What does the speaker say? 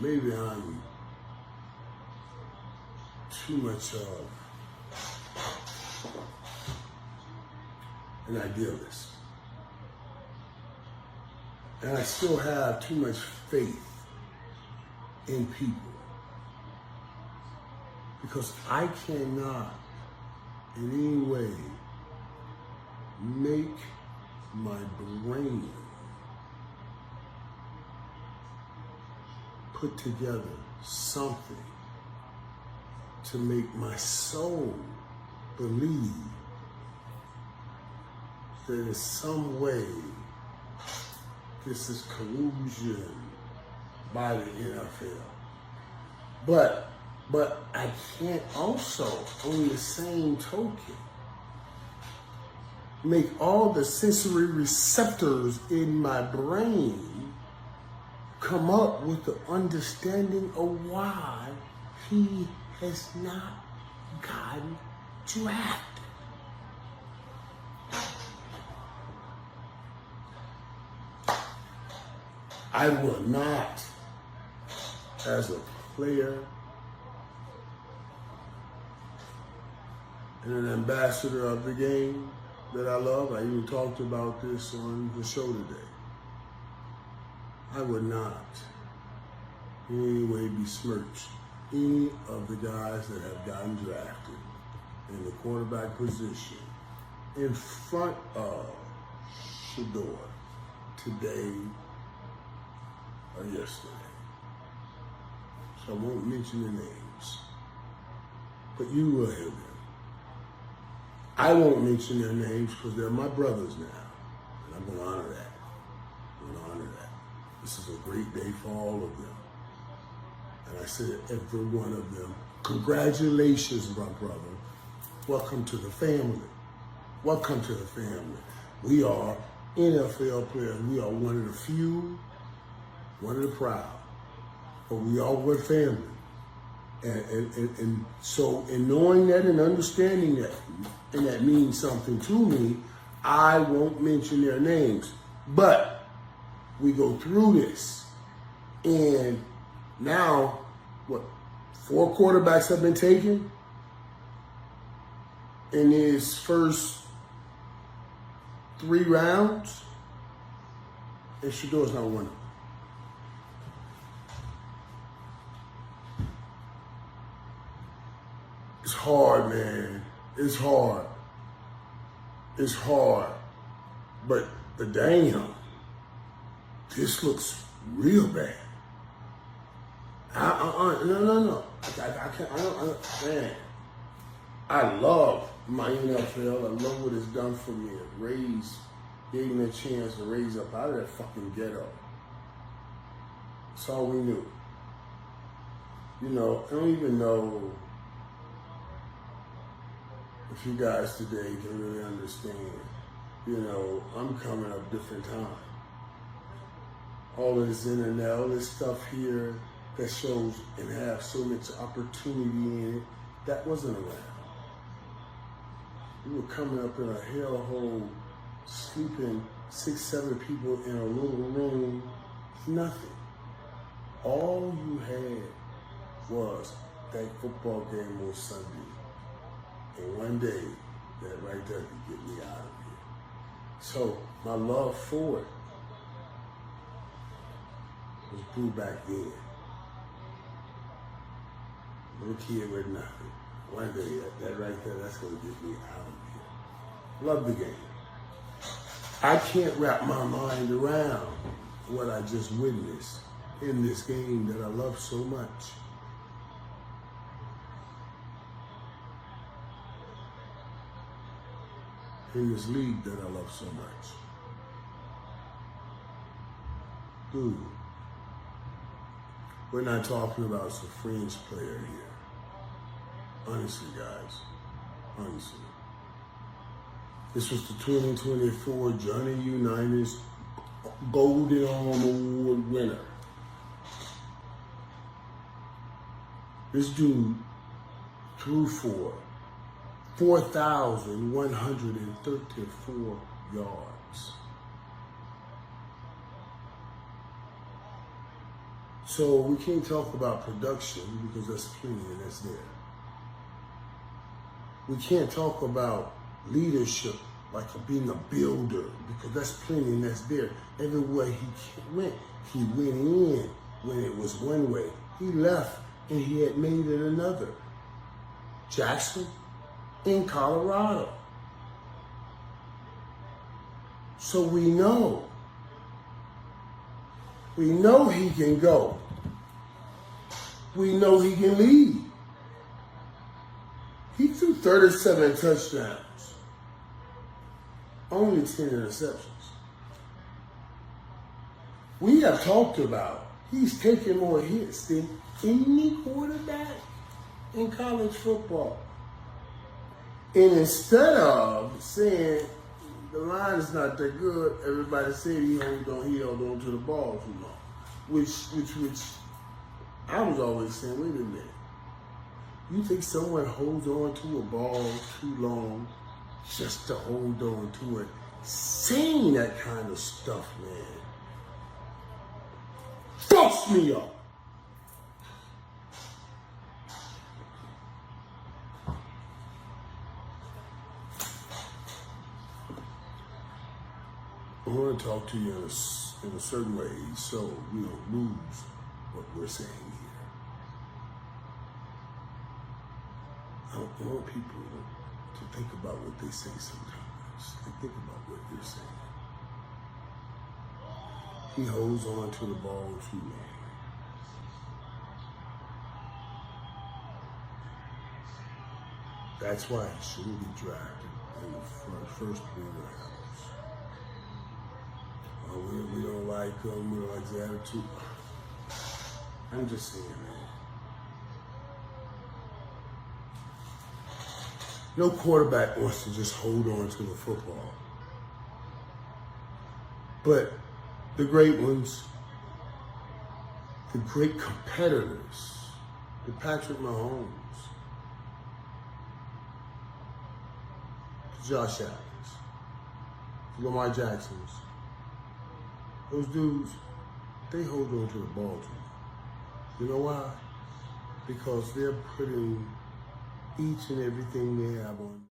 maybe I'm too much of an idealist. And I still have too much faith in people. Because I cannot in any way make my brain put together something to make my soul believe that in some way this is collusion by the NFL. But I can't also, on the same token, make all the sensory receptors in my brain come up with the understanding of why he has not gotten drafted. I will not, as a player and an ambassador of the game that I love, I even talked about this on the show today, I would not in any way besmirch any of the guys that have gotten drafted in the quarterback position in front of Shedeur today or yesterday. So I won't mention their names, but you will hear them. I won't mention their names because they're my brothers now, and I'm going to honor that. I'm going to honor that. This is a great day for all of them. And I say to every one of them, congratulations, my brother. Welcome to the family. Welcome to the family. We are NFL players. We are one of the few, one of the proud, but we are one family. And so in knowing that and understanding that, and that means something to me, I won't mention their names. But we go through this, and now, 4 quarterbacks have been taken in his first 3 rounds, and Shedeur's not one of them. It's hard, man. It's hard. It's hard. But damn, this looks real bad. No. Man, I love my NFL. I love what it's done for me. It gave me a chance to raise up out of that fucking ghetto. That's all we knew. You know, I don't even know if you guys today can really understand. You know, I'm coming up different time. All of this internet, all this stuff here that shows and have so much opportunity in it, that wasn't around. We were coming up in a hellhole, sleeping 6, 7 people in a little room, nothing. All you had was that football game on Sunday. And one day, that right there could get me out of here. So my love for it was brewed back then. Little kid with nothing. One day, that right there, that's going to get me out of here. Love the game. I can't wrap my mind around what I just witnessed in this game that I love so much. In this league that I love so much. Dude, we're not talking about some fringe player here. Honestly, guys. Honestly. This was the 2024 Johnny Unitas Golden Arm Award winner. This dude threw for 4,134 yards. So we can't talk about production because that's plenty and that's there. We can't talk about leadership like being a builder because that's plenty and that's there. Everywhere he went in when it was one way. He left and he had made it another. Jackson in Colorado. So we know he can go. We know he can lead. He threw 37 touchdowns, only 10 interceptions. We have talked about he's taking more hits than any quarterback in college football. And instead of saying the line is not that good, everybody said he held on to the ball too long. Which I was always saying, wait a minute. You think someone holds on to a ball too long just to hold on to it? Saying that kind of stuff, man, fucks me up. I want to talk to you in a certain way so we don't lose what we're saying here. I want people to think about what they say sometimes. They think about what you're saying. He holds on to the ball too long. That's why he shouldn't be drafted in the first 3 rounds. We don't like him, we don't like his attitude. I'm just saying, man. No quarterback wants to just hold on to the football. But the great ones, the great competitors, the Patrick Mahomes, the Josh Allens, the Lamar Jacksons, those dudes, they hold on to the ball too long. You know why? Because they're putting each and everything they have on